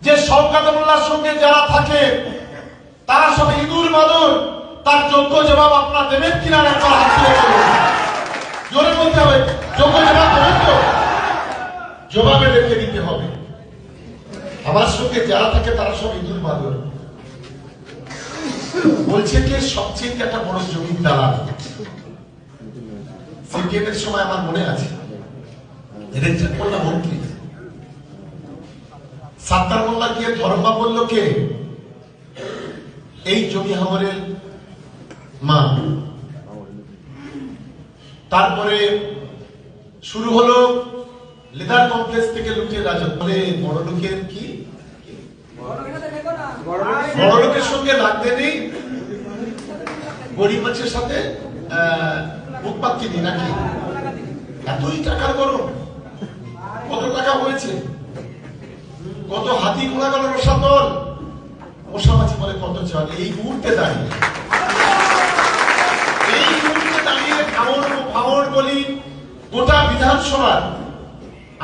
যে শওকত মোল্লার সঙ্গে যারা থাকে তারা সব ইঁদুর মাদুর, তার যোগ্য জবাব আপনারা দেবেন কিনা একবার হাত তুলে বলুন। জোরে বলতে হবে, যোগ্য জবাব দেবেন তো? জবাবে রেখে দিতে হবে। আমার সঙ্গে যারা থাকে তারা সব ইঁদুর মাদুর। বলছে যে সবচেয়ে একটা বড় জমির দালাল। সিপিএম এর সময় আমার মনে আছে, রেজাল্ট করলাম মন্ত্রী সাত্তার মোল্লা গিয়ে ধর্মা বলল কে? এই জমি হামরের মা। তারপরে শুরু হলো লেদার কমপ্লেক্স থেকে লুটের রাজত্ব। বড় লোকের কি বড় লোকের সঙ্গে লাগতে নেই, গরিব মানুষের সাথে মুখ পাচ্ছি নি নাকি? এতই টাকার গরম। কত টাকা হয়েছে? কত হাতি ঘোড়া গেল রসাতল, মশামাছি বলে কত চাল। এই মুহূর্তে দাঁড়িয়ে ভাঙড় বলি গোটা বিধানসভার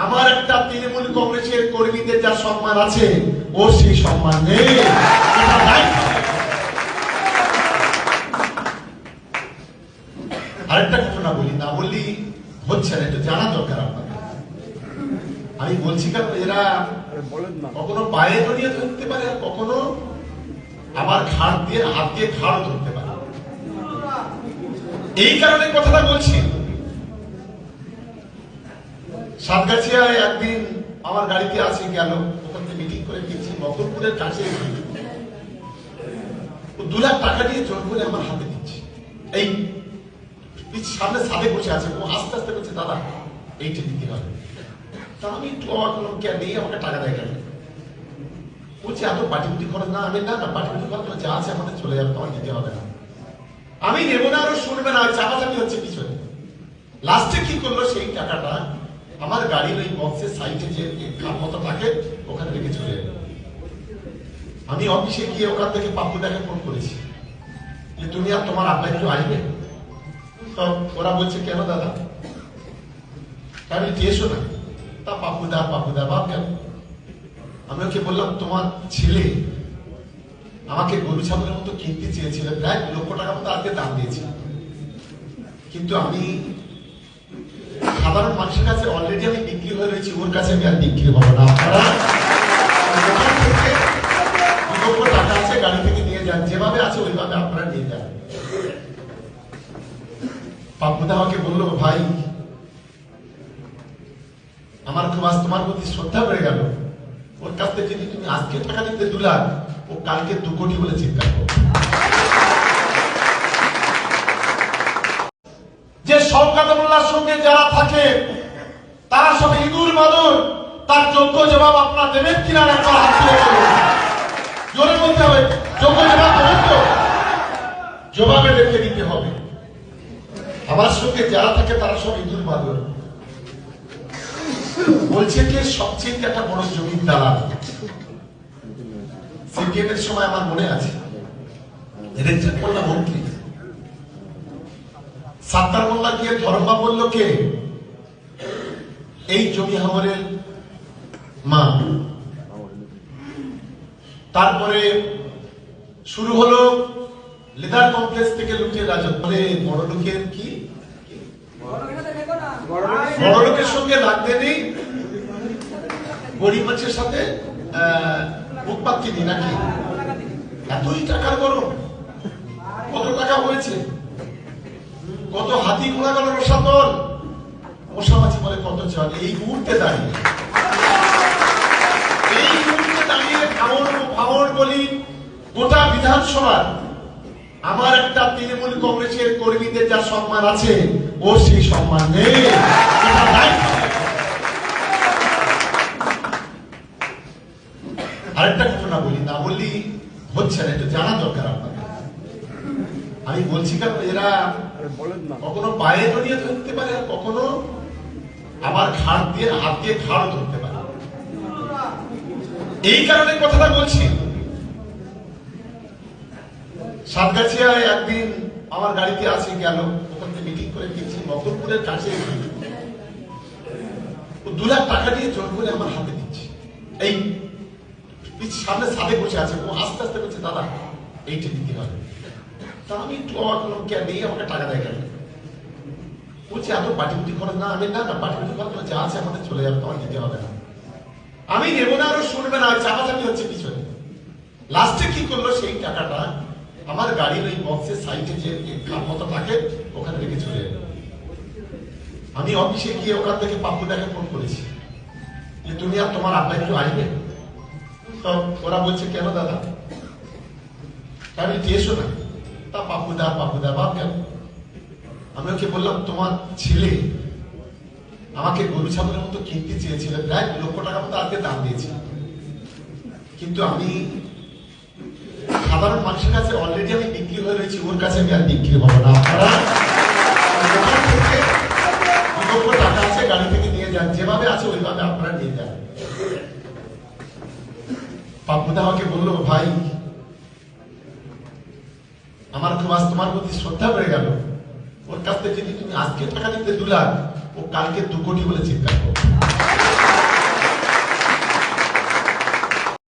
আমার একটা তৃণমূল কংগ্রেসের কর্মীদের যা সম্মান আছে ওর সেই সম্মান নেই। আরেকটা ঘটনা বলি, না বললি হচ্ছে না, এটা জানা দরকার আপনাদের। আমি বলছি কারণ এরা কখনো পায়ে জড়িয়ে ধরতে পারে, আর কখনো আবার ঘাড় দিয়ে হাত দিয়ে ঘাড় ধরতে পারে। এই কারণে কথাটা বলছি। সাতগাছিয়ায় একদিন আমার গাড়িতে আছে গেল, ওখান থেকে মিটিং করে গেছি মকরপুরের কাছে। 2 লাখ টাকা দিয়ে জোর করে আমার হাতে দিচ্ছি। এই সামনে সাদে বসে আছে, ও আস্তে আস্তে বলছে দাদা এইটা দিতে হবে। তা আমি একটু অবাক হলাম, কে নেই আমাকে টাকা দেয় কেন? বলছে এত পাটিপুটি খরচ না। আমি না পাটিপুটি খরচ যা আছে আমাদের চলে যাবে, তোমার দিতে হবে না। আমি নেব না, আরো শুনবে না, চাপাচাপি হচ্ছে পিছনে। লাস্টে কি করলো, সেই টাকাটা আমার গাড়ির ওই বক্সের সাইডে যে খাপ মতো থাকে ওখানে রেখে চলে যাবে। আমি অফিসে গিয়ে ওখান থেকে পাপ্পুদাকে ফোন করেছি যে তুমি আর তোমার আব্বা একটু আসবে। তো ওরা বলছে কেন দাদা? আমি এসো না। তা পাপ্পুদা বাপ কেন? আমি ওকে বললাম তোমার ছেলে আমাকে গরু ছাগলের মতো কিনতে চেয়েছিল, প্রায় 2 লক্ষ টাকা মতো আজকে দাম দিয়েছিল। কিন্তু আমি সাধারণ মানুষের কাছে অলরেডি আমি বিক্রি হয়ে রয়েছি, ওর কাছে আমি আর বিক্রি হবো না। আপনারা ওখান থেকে 2 লক্ষ টাকা আছে, গাড়ি থেকে নিয়ে যান, যেভাবে আছে ওইভাবে আপনারা নিয়ে যান। পাপ্পুদা আমাকে বললো ভাই আমার খুব আজ তোমার প্রতি শ্রদ্ধা বেড়ে গেল। ওর কাছ থেকে যদি তুমি আজকে টাকা নিতে 2 লাখ, ও কালকে 2 কোটি বলে চিন্তা করো। যে শওকত মোল্লার সঙ্গে যারা থাকে তারা সব ইঁদুর মাদুর, তার যোগ্য জবাব আপনারা দেবেন কিনা একবার হাত তুলে বলুন। জোরে বলতে হবে, যোগ্য জবাব দেবেন তো? জবাবে রেখে দিতে হবে। আমার সঙ্গে যারা থাকে তারা সব ইঁদুর মাদুর। বলছে যে সবচেয়ে একটা বড় জমির দালাল। সিপিএম এর সময় আমার মনে আছে, রেজাল্ট করলাম মন্ত্রী সাত্তার মোল্লা গিয়ে ধর্মা বলল কে? এই জমি হামরের মা। তারপরে শুরু হলো লেদার কমপ্লেক্স থেকে লুটের রাজত্ব। বড় লোকের কি বড় লোকের সঙ্গে লাগতে নেই, গরিব মানুষের সাথে মুখ পাচ্ছি নি নাকি? এতই টাকার গরম। কত টাকা হয়েছে? কত হাতি ঘোড়া গেল রসাতল, মশামাছি বলে কত চাল। এই মুহূর্তে দাঁড়িয়ে ভাঙড় বলি গোটা বিধানসভার আমার একটা তৃণমূল কংগ্রেসের কর্মীদের যা সম্মান আছে ওর সেই সম্মান নেই। আরেকটা ঘটনা বলি, না বললি হচ্ছে না, এটা জানা দরকার আপনাদের। আমি বলছি কারণ এরা কখনো পায়ে জড়িয়ে ধরতে পারে, আর কখনো আবার ঘাড় দিয়ে হাত দিয়ে ঘাড় ধরতে পারে। এই কারণে কথাটা বলছি। সাতগাছিয়ায় একদিন আমার গাড়িতে আছে গেল, ওখান থেকে মিটিং করে গেছি মকরপুরের কাছে। 2 লাখ টাকা দিয়ে জোর করে আমার হাতে দিচ্ছি। এই সামনে সাদে বসে আছে, ও আস্তে আস্তে বলছে দাদা এইটা দিতে হবে। তা আমি একটু অবাক হলাম, কে নেই আমাকে টাকা দেয় কেন? বলছে এত পাটিপুটি খরচ না। আমি না না পাটিপুটি খরচ যা আছে আমাদের চলে যাবে, তোমার দিতে হবে না। আমি নেবো না, আরো শুনবে না, চাপাচাপি হচ্ছে পিছনে। লাস্টে কি করলো, সেই টাকাটা আমার গাড়ির ওই বক্সের সাইডে যে খাপ মতো থাকে ওখানে রেখে চলে এলো। আমি অফিসে গিয়ে ওখান থেকে পাপ্পুদাকে ফোন করেছি যে তুমি আর তোমার আব্বা একটু আসবে। তো ওরা বলছে কেন দাদা? আমি এসো না। তা পাপ্পুদা বাপ কেন? আমি ওকে বললাম তোমার ছেলে আমাকে গরু ছাগলের মতো কিনতে চেয়েছিল, প্রায় 2 লক্ষ টাকা মতো আজকে দাম দিয়েছি, কিন্তু আমি সাধারণ মানুষের কাছে অলরেডি আমি বিক্রি হয়ে রয়েছি, ওর কাছে আমি আর বিক্রি হবো না। আপনারা ওখান থেকে 2 লক্ষ টাকা আছে, গাড়ি থেকে নিয়ে যান, যেভাবে আছে ওইভাবে আপনারা নিয়ে যান। পাপ্পুদা আমাকে বললো ভাই আমার খুব আজ তোমার প্রতি শ্রদ্ধা বেড়ে গেল, ওর কাছ থেকে যদি তুমি আজকে টাকা নিতে 2 লাখ, ও কালকে 2 কোটি বলে চিন্তা করো।